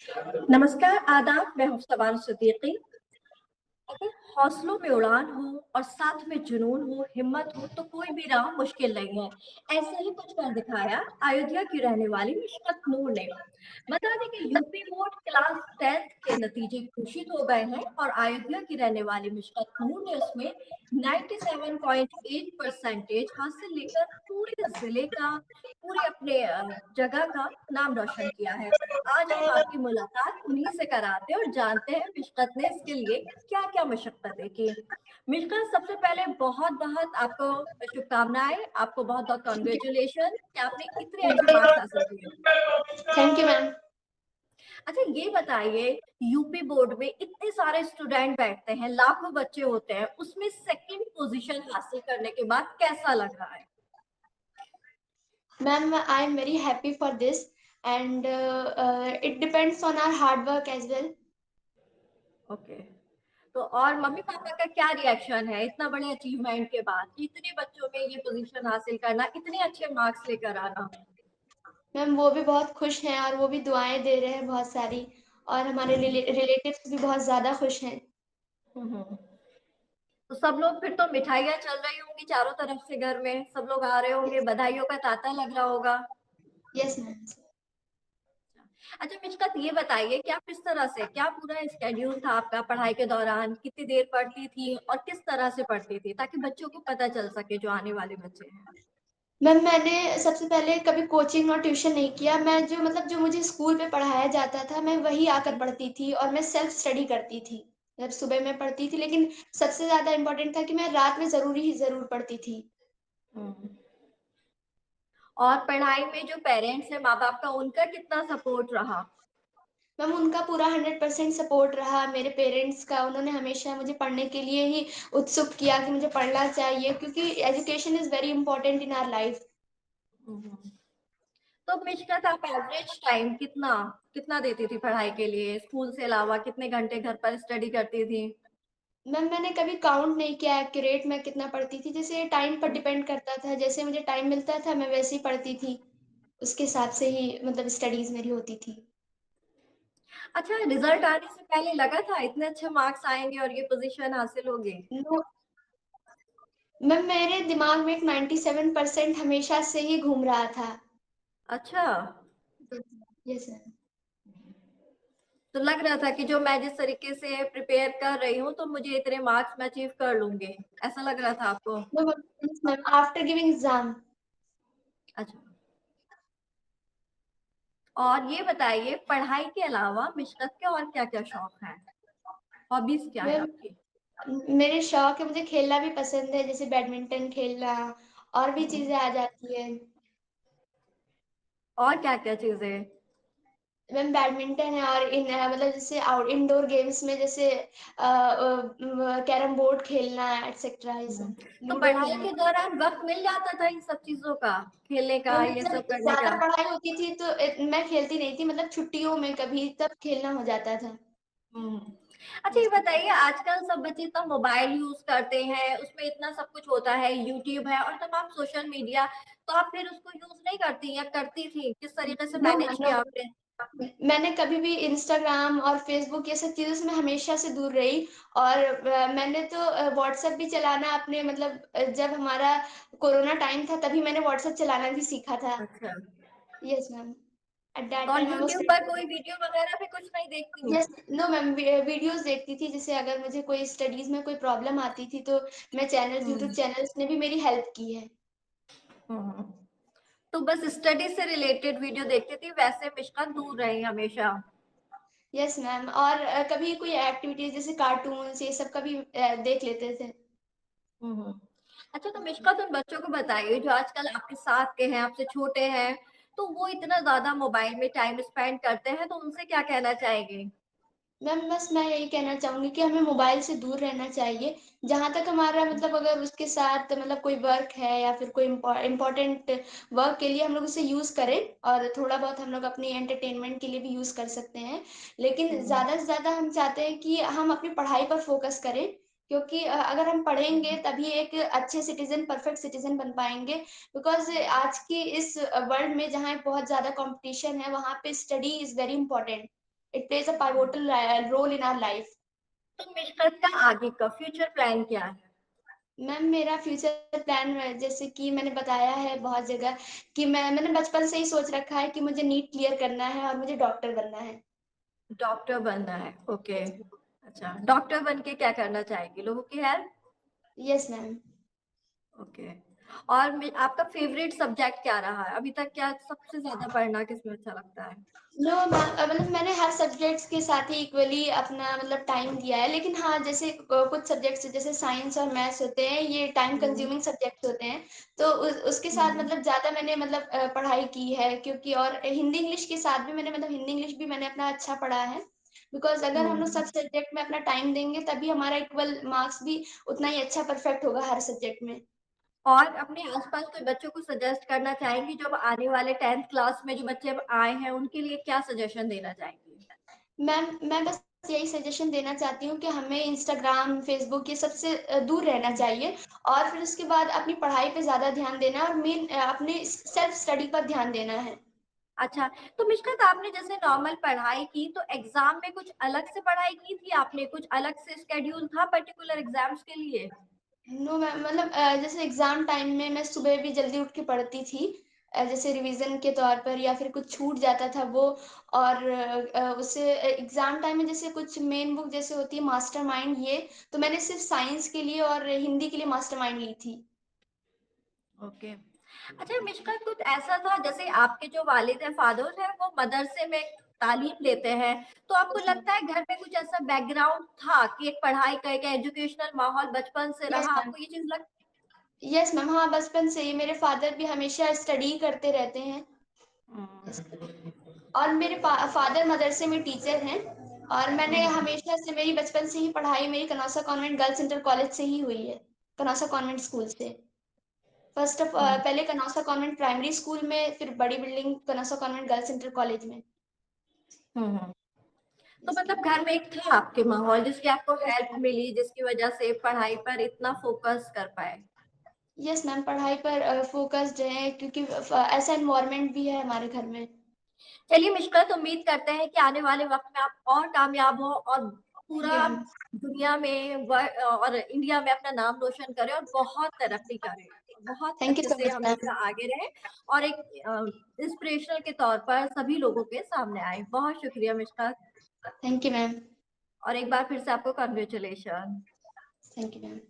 नमस्कार, आदाब, मैं हूँ शबाना सिद्दीकी। अगर हौसलों में उड़ान हो और साथ में जुनून हो, हिम्मत हो, तो कोई भी राह मुश्किल नहीं है। ऐसे ही कुछ कर दिखाया अयोध्या की रहने वाली मिशकत नूर ने। बता दें कि यूपी बोर्ड क्लास 10th के नतीजे घोषित हो गए हैं और अयोध्या की रहने वाली मिशकत नूर ने उसमें 97.8 परसेंटेज हासिल लेकर पूरे जिले का, पूरे अपने जगह का नाम रोशन किया है। आज हम आपकी मुलाकात उन्हीं से कराते हैं और जानते हैं मिशकत ने इसके लिए क्या-क्या मशक्कतें की। मिशकत, सबसे पहले बहुत-बहुत आपको शुभकामनाएँ, आपको बहुत-बहुत कांग्रेचुलेशन कि आपने इतने अच्छे मार्क्स हासिल किए। Thank you ma'am. अच्छा, ये बताइए, यूपी बोर्ड में इतने सारे स्टूडेंट बैठते हैं, लाखों बच्चे होते हैं, उसमें सेकंड पोजीशन हासिल करने के बाद कैसा लग रहा है? Ma'am I am very happy for this and it depends on our hard work as well. Okay. तो और मम्मी-पापा का क्या रिएक्शन है इतना बड़े अचीवमेंट के बाद? इतने बच्चों में ये पोजीशन हासिल करना, इतने अच्छे मार्क्स लेकर आना? मैम वो भी बहुत खुश हैं और वो भी दुआएं दे रहे हैं बहुत सारी, और हमारे रिलेटिव्स भी बहुत ज्यादा खुश हैं। हुँ, हुँ। तो सब लोग, फिर तो मिठाइयाँ चल रही होंगी चारों तरफ से घर में, सब लोग आ रहे होंगे, बधाइयों का तांता लग रहा होगा। Yes ma'am. अच्छा मिशकत, ये बताइए कि आप किस तरह से, क्या पूरा स्केड्यूल था आपका पढ़ाई के दौरान? कितनी देर पढ़ती थी और किस तरह से पढ़ती थी? ताकि बच्चों को पता चल सके जो आने वाले बच्चे हैं। मैम मैंने सबसे पहले कभी कोचिंग और ट्यूशन नहीं किया। मैं जो मुझे स्कूल पे पढ़ाया जाता था मैं वही आकर पढ़ती थी और मैं सेल्फ स्टडी करती थी। जब सुबह में पढ़ती थी, लेकिन सबसे ज्यादा इम्पोर्टेंट था कि मैं रात में जरूरी ही जरूर पढ़ती थी। हुँ। और पढ़ाई में जो पेरेंट्स हैं, माँ-बाप का, उनका कितना सपोर्ट रहा? मैम उनका पूरा 100% सपोर्ट रहा मेरे पेरेंट्स का। उन्होंने हमेशा मुझे पढ़ने के लिए ही उत्सुक किया कि मुझे पढ़ना चाहिए, क्योंकि education is very important in our life. हुँ, हुँ। तो मिशकत, आप एवरेज टाइम कितना कितना देती थी पढ़ाई के लिए? स्कूल से अलावा कितने घंटे घर पर स्टडी करती थी? मैम मैंने कभी काउंट नहीं किया एक्यूरेट मैं कितना पढ़ती थी। जैसे टाइम पर डिपेंड करता था, जैसे मुझे टाइम मिलता था मैं वैसे ही पढ़ती थी। उसके हिसाब से ही मतलब स्टडीज मेरी होती थी। अच्छा, रिजल्ट आने से पहले लगा था इतने अच्छे मार्क्स आएँगे और ये पोज़ीशन हासिल होगी? नो मैम, मेरे दिमाग में एक 97% हमेशा से ही घूम रहा था। अच्छा, यस सर। तो लग रहा था कि जो मैं जिस तरीके से प्रिपेयर कर रही हूँ, तो मुझे इतने मार्क्स मैं अचीव कर लूँगी, ऐसा लग रहा था आपको? Ma'am after giving exam. अच्छा, और ये बताइए, पढ़ाई के अलावा मिशकत के और क्या-क्या शौक हैं? हॉबीज़ क्या है मैम आपकी? मेरे शौक है, मुझे खेलना भी पसंद है, जैसे बैडमिंटन खेलना और भी हुँ, चीजें आ जाती है। और क्या-क्या चीज़ें? मैम बैडमिंटन है और मतलब जैसे आउट इंडोर गेम्स में जैसे कैरम बोर्ड खेलना एक्सेट्रा, ये हुँ, सब तो लूडो पढ़ाई खेलना। के दौरान वक़्त मिल जाता था इन सब चीज़ों का, खेलने का, मैम ये जब सब करने ज्यादा का? पढ़ाई होती थी तो मैं खेलती नहीं थी, मतलब छुट्टियों में कभी तब खेलना हो जाता था। हुँ। अच्छा, ये बताइए, आजकल सब बच्चे इतना मोबाइल यूज़ करते हैं, उसमें इतना सब कुछ होता है, यूट्यूब है और तमाम सोशल मीडिया, तो आप फिर उसको यूज़ नहीं करती या करती थी? किस तरीके से नो मैनेज मैम, नो किया आपने? मैंने कभी भी इंस्टाग्राम और फेसबुक ये सब चीज़ों से मैं हमेशा से दूर रही। और मैंने तो व्हाट्सएप भी चलाना अपने मतलब जब हमारा कोरोना टाइम था तभी मैंने व्हाट्सएप चलाना भी सीखा था। अच्छा, यस मैम, एट दैट और टाइम आई वाज़। यूट्यूब पर कोई वीडियो वगैरह भी कुछ नहीं देखती? यस, नो मैम, वीडियोज़ देखती थी। जैसे अगर मुझे कोई स्टडीज़ में कोई प्रॉब्लम आती थी तो मैं चैनल्स, यूट्यूब हुँ, चैनल्स ने भी मेरी हेल्प की है। हुँ। तो बस स्टडी से रिलेटेड वीडियो देखती थी, वैसे मिशका दूर रही हमेशा? यस मैम, और कभी कोई एक्टिविटीज़ जैसे कार्टून्स ये सब कभी देख लेते थे। हुँ, हुँ। अच्छा, तो मिशका, उन बच्चों को बताइए जो आजकल आपके साथ के हैं, आपसे छोटे हैं, तो वो इतना ज़्यादा मोबाइल में टाइम स्पेंड करते हैं, तो उनसे क्या कहना चाहेंगे? मैम बस मैं यही कहना चाहूँगी कि हमें मोबाइल से दूर रहना चाहिए। जहाँ तक हमारा मतलब अगर उसके साथ मतलब कोई वर्क है या फिर कोई इम्पोर्टेंट वर्क के लिए हम लोग उसे यूज़ करें, और थोड़ा बहुत हम लोग अपनी एंटरटेनमेंट के लिए भी यूज़ कर सकते हैं। लेकिन हुँ, ज़्यादा से ज़्यादा हम चाहते हैं कि हम अपनी पढ़ाई पर फ़ोकस करें, क्योंकि अगर हम पढ़ेंगे तभी एक अच्छे सिटिज़न, परफेक्ट सिटिज़न बन पाएँगे। बिकॉज़ आज की इस वर्ल्ड में जहाँ बहुत ज़्यादा कॉम्पिटिशन है, वहाँ पे study is very important. It plays a pivotal role in our life. तो मिशकत का आगे का फ्यूचर प्लान क्या है? मैम मेरा फ्यूचर प्लान जैसे कि मैंने बताया है बहुत जगह कि मैंने बचपन से ही सोच रखा है कि मुझे नीट क्लियर करना है और मुझे डॉक्टर बनना है। डॉक्टर बनना है, ओके। अच्छा, डॉक्टर बन के क्या करना चाहेगी? लोगों की हेल्प? Yes ma'am. ओके। और आपका फेवरेट सब्जेक्ट क्या रहा है अभी तक? क्या सबसे ज्यादा पढ़ना किसमें अच्छा लगता है? नो मतलब मैंने हर सब्जेक्ट्स के साथ ही इक्वली अपना मतलब टाइम दिया है, लेकिन हाँ जैसे कुछ सब्जेक्ट्स जैसे साइंस और मैथ्स होते हैं ये टाइम हम्म, कंज्यूमिंग सब्जेक्ट्स होते हैं। तो उसके साथ हम्म, मतलब ज्यादा मैंने मतलब पढ़ाई की है, क्योंकि और हिंदी इंग्लिश के साथ भी मैंने मतलब हिंदी इंग्लिश भी मैंने अपना अच्छा पढ़ा है। बिकॉज अगर हम लोग हम्म। सब सब्जेक्ट में अपना टाइम देंगे तभी हमारा इक्वल मार्क्स भी उतना ही अच्छा परफेक्ट होगा हर सब्जेक्ट में। और अपने आसपास कोई बच्चों को सजेस्ट करना चाहेंगी जो अब आने वाले 10th क्लास में जो बच्चे अब आए हैं उनके लिए क्या सजेशन देना चाहेंगी? मैम मैं बस यही सजेशन देना चाहती हूँ कि हमें इंस्टाग्राम फेसबुक ये सबसे दूर रहना चाहिए, और फिर उसके बाद अपनी पढ़ाई पे ज्यादा ध्यान देना है और मेन अपने सेल्फ स्टडी पर ध्यान देना है। अच्छा, तो मिशकत आपने जैसे नॉर्मल पढ़ाई की तो एग्जाम में कुछ अलग से पढ़ाई की थी आपने? कुछ अलग से स्केड्यूल था पर्टिकुलर एग्जाम्स के लिए? नो मैम मतलब जैसे एग्जाम टाइम में मैं सुबह भी जल्दी उठ के पढ़ती थी, जैसे रिवीजन के तौर पर या फिर कुछ छूट जाता था वो। और उससे एग्जाम टाइम में जैसे कुछ मेन बुक जैसे होती है मास्टरमाइंड ये, तो मैंने सिर्फ साइंस के लिए और हिंदी के लिए मास्टरमाइंड ली थी। ओके। अच्छा मिशका, कुछ ऐसा था जैसे आपके जो वालिद है, फादर है, वो मदरसे में तालीम लेते हैं, तो आपको लगता है घर में कुछ ऐसा बैकग्राउंड था कि एक पढ़ाई का एक एजुकेशनल माहौल बचपन से यस रहा? मैम। आपको ये चीज लग? यस मैम, हाँ बचपन से ही मेरे फादर भी हमेशा स्टडी करते रहते हैं। और मेरे फादर मदरसे में टीचर हैं, और मैंने हमेशा से मेरी बचपन से ही पढ़ाई मेरी कनौसा कॉन्वेंट गर्ल्स इंटर कॉलेज से ही हुई है, कनौसा कॉन्वेंट स्कूल से। पहले कनौसा कॉन्वेंट प्राइमरी स्कूल में, फिर बड़ी building Canossa convent girls inter college में। हम्म। तो मतलब घर में एक था आपके माहौल जिसकी आपको हेल्प मिली, जिसकी वजह से पढ़ाई पर इतना फोकस कर पाए? यस मैम, पढ़ाई पर फोकस्ड है क्योंकि ऐसा एनवायरनमेंट भी है हमारे घर में। चलिए मिशकत, उम्मीद करते हैं कि आने वाले वक्त में आप और कामयाब हो और थैंक यू पूरा मैम। दुनिया में और इंडिया में अपना नाम रोशन करें और बहुत तरक्की करें, बहुत थैंक यू अच्छे सो से मच मैम। हमेशा आगे रहे और एक इंस्पिरेशनल के तौर पर सभी लोगों के सामने आए। बहुत शुक्रिया मिशकत, थैंक यू मैम। और एक बार फिर से आपको कॉन्ग्रेचुलेशन। Thank you ma'am.